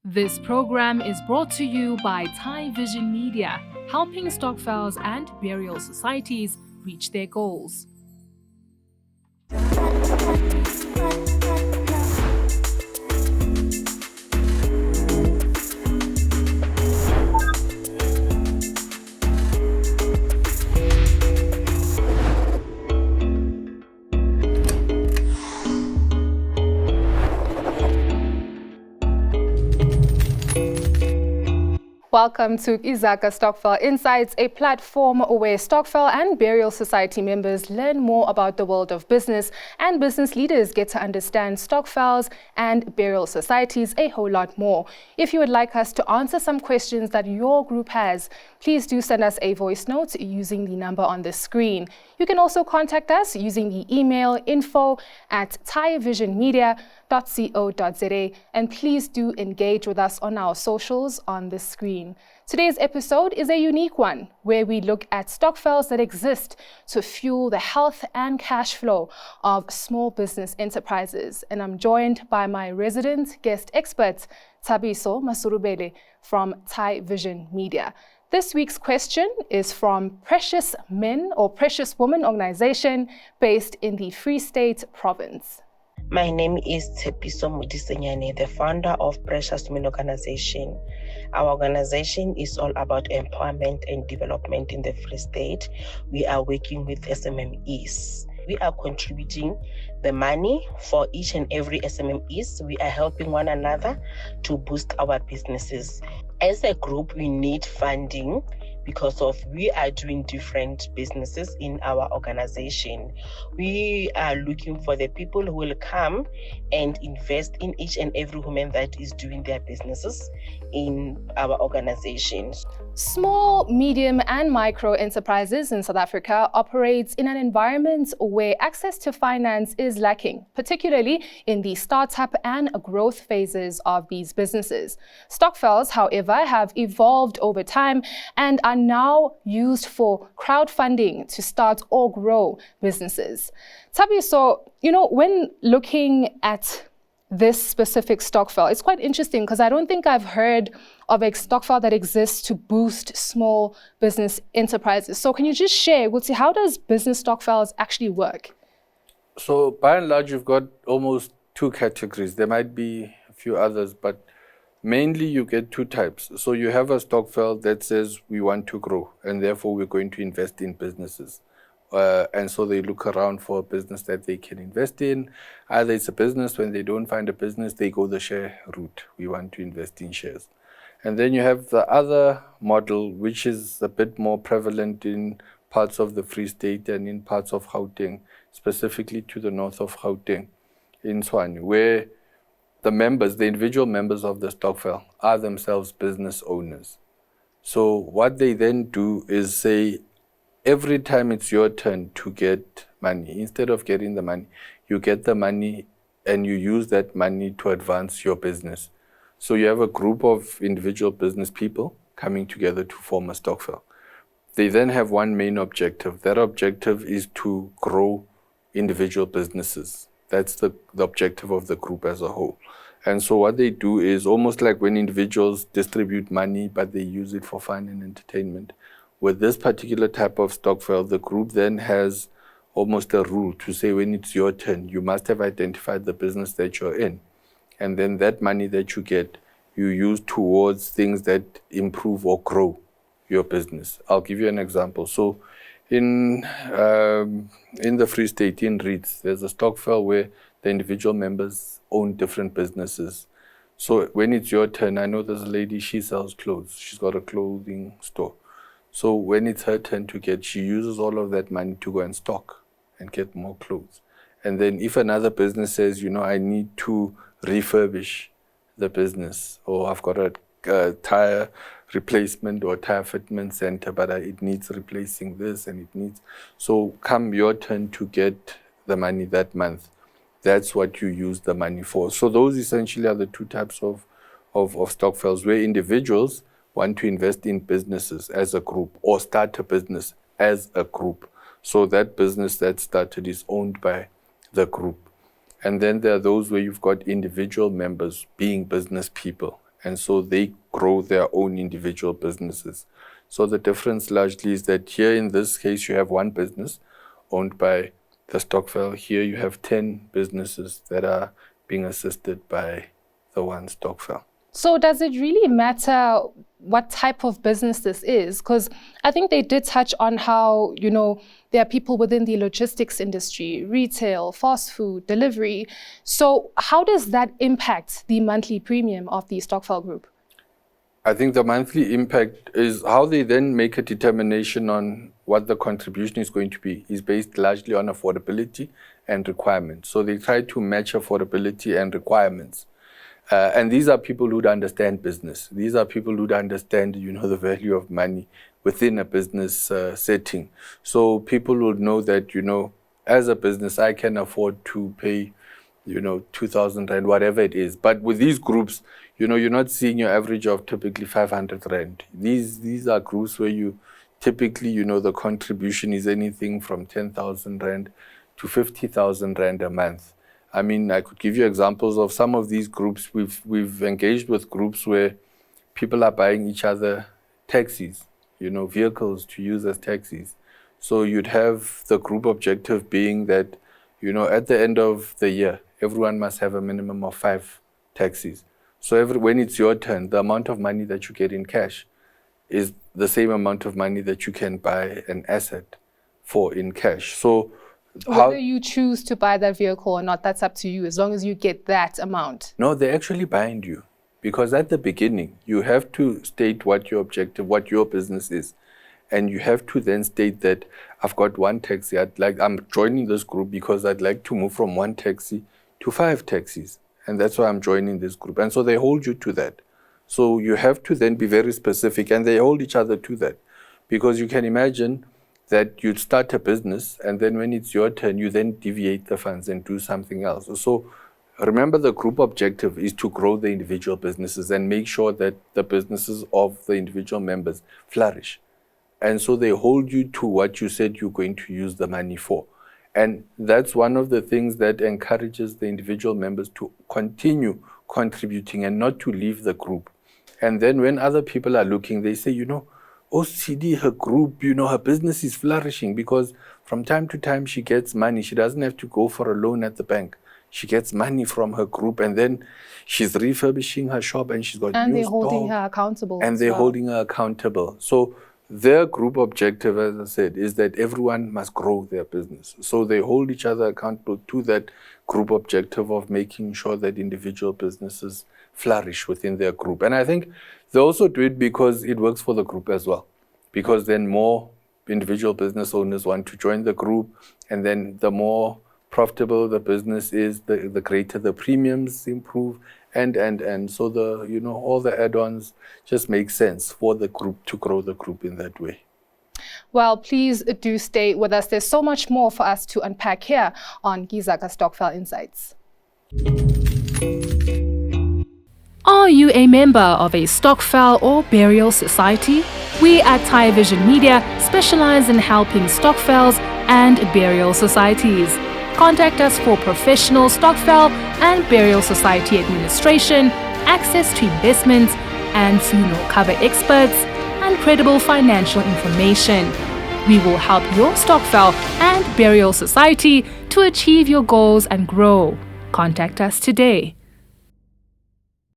This program is brought to you by Tyvision Media, helping Stokvels and burial societies reach their goals. Welcome to Zaka Stokvel Insights, a platform where Stokvel and Burial Society members learn more about the world of business, and business leaders get to understand Stokvels and burial societies a whole lot more. If you would like us to answer some questions that your group has, please do send us a voice note using the number on the screen. You can also contact us using the email info@tyvisionmedia.co.za, and please do engage with us on our socials on the screen. Today's episode is a unique one where we look at Stokvels that exist to fuel the health and cash flow of small business enterprises. And I'm joined by my resident guest expert, Thabiso Masudubele from Tyvision Media. This week's question is from Precious Men or Precious Women organization based in the Free State province. My name is Thabiso Masudubele, the founder of Precious Men organization. Our organization is all about empowerment and development in the Free State. We are working with SMMEs. We are contributing the money for each and every SMMEs. We are helping one another to boost our businesses. As a group, we need funding because we are doing different businesses in our organization. We are looking for the people who will come and invest in each and every woman that is doing their businesses in our organizations. Small, medium, and micro enterprises in South Africa operate in an environment where access to finance is lacking, particularly in the startup and growth phases of these businesses. Stokvels, however, have evolved over time and are now used for crowdfunding to start or grow businesses. Thabiso, when looking at this specific Stokvel, it's quite interesting because I don't think I've heard of a Stokvel that exists to boost small business enterprises. So can you just share, how does business Stokvels actually work? So by and large, you've got almost two categories. There might be a few others, but mainly you get two types. So you have a Stokvel that says we want to grow and therefore we're going to invest in businesses. And so they look around for a business that they can invest in. Either it's a business, when they don't find a business, they go the share route. We want to invest in shares. And then you have the other model, which is a bit more prevalent in parts of the Free State and in parts of Gauteng, specifically to the north of Gauteng, in Tshwane, where the individual members of the Stokvel are themselves business owners. So what they then do is say, every time it's your turn to get money, instead of getting the money, you get the money and you use that money to advance your business. So you have a group of individual business people coming together to form a Stokvel. They then have one main objective. That objective is to grow individual businesses. That's the objective of the group as a whole. And so what they do is almost like when individuals distribute money, but they use it for fun and entertainment. With this particular type of Stokvel, the group then has almost a rule to say when it's your turn, you must have identified the business that you're in. And then that money that you get, you use towards things that improve or grow your business. I'll give you an example. So in the Free State, in Reeds, there's a Stokvel where the individual members own different businesses. So when it's your turn, I know there's a lady, she sells clothes. She's got a clothing store. So when it's her turn to get, she uses all of that money to go and stock and get more clothes. And then if another business says, I need to refurbish the business, or I've got a tire replacement or tire fitment center, but it needs replacing this and it needs. So come your turn to get the money that month. That's what you use the money for. So those essentially are the two types of Stokvels, where individuals want to invest in businesses as a group or start a business as a group. So that business that started is owned by the group. And then there are those where you've got individual members being business people and so they grow their own individual businesses. So the difference largely is that here in this case you have one business owned by the Stokvel. Here you have 10 businesses that are being assisted by the one Stokvel. So does it really matter what type of business this is? Because I think they did touch on how, there are people within the logistics industry, retail, fast food, delivery. So how does that impact the monthly premium of the Stokvel Group? I think the monthly impact is how they then make a determination on what the contribution is going to be is based largely on affordability and requirements. So they try to match affordability and requirements. And these are people who understand business. These are people who understand, the value of money within a business setting. So people will know that, as a business, I can afford to pay, 2,000 Rand, whatever it is. But with these groups, you're not seeing your average of typically 500 Rand. These are groups where you typically, the contribution is anything from 10,000 Rand to 50,000 Rand a month. I mean, I could give you examples of some of these groups. We've engaged with groups where people are buying each other taxis, vehicles to use as taxis. So you'd have the group objective being that, at the end of the year, everyone must have a minimum of 5 taxis. So when it's your turn, the amount of money that you get in cash is the same amount of money that you can buy an asset for in cash. So whether you choose to buy that vehicle or not, that's up to you, as long as you get that amount. No, they actually bind you. Because at the beginning, you have to state what your objective, what your business is. And you have to then state that I've got one taxi. I'm joining this group because I'd like to move from 1 taxi to 5 taxis. And that's why I'm joining this group. And so they hold you to that. So you have to then be very specific, and they hold each other to that. Because you can imagine that you'd start a business, and then when it's your turn, you then deviate the funds and do something else. So remember, the group objective is to grow the individual businesses and make sure that the businesses of the individual members flourish. And so they hold you to what you said you're going to use the money for. And that's one of the things that encourages the individual members to continue contributing and not to leave the group. And then when other people are looking, they say, OCD, her group, her business is flourishing because from time to time she gets money. She doesn't have to go for a loan at the bank. She gets money from her group, and then she's refurbishing her shop, and she's got new stock. And they're holding her accountable. And they're holding her accountable. So their group objective, as I said, is that everyone must grow their business. So they hold each other accountable to that group objective of making sure that individual businesses flourish within their group. And I think they also do it because it works for the group as well. Because then more individual business owners want to join the group, and then the more profitable the business is, the greater the premiums improve, and so all the add-ons just make sense for the group to grow the group in that way. Well, please do stay with us. There's so much more for us to unpack here on Zaka Stokvel Insights. Are you a member of a Stokvel or burial society? We at Tyvision Media specialize in helping Stokvels and burial societies. Contact us for professional Stokvel and burial society administration, access to investments and funeral cover experts, and credible financial information. We will help your Stokvel and burial society to achieve your goals and grow. Contact us today.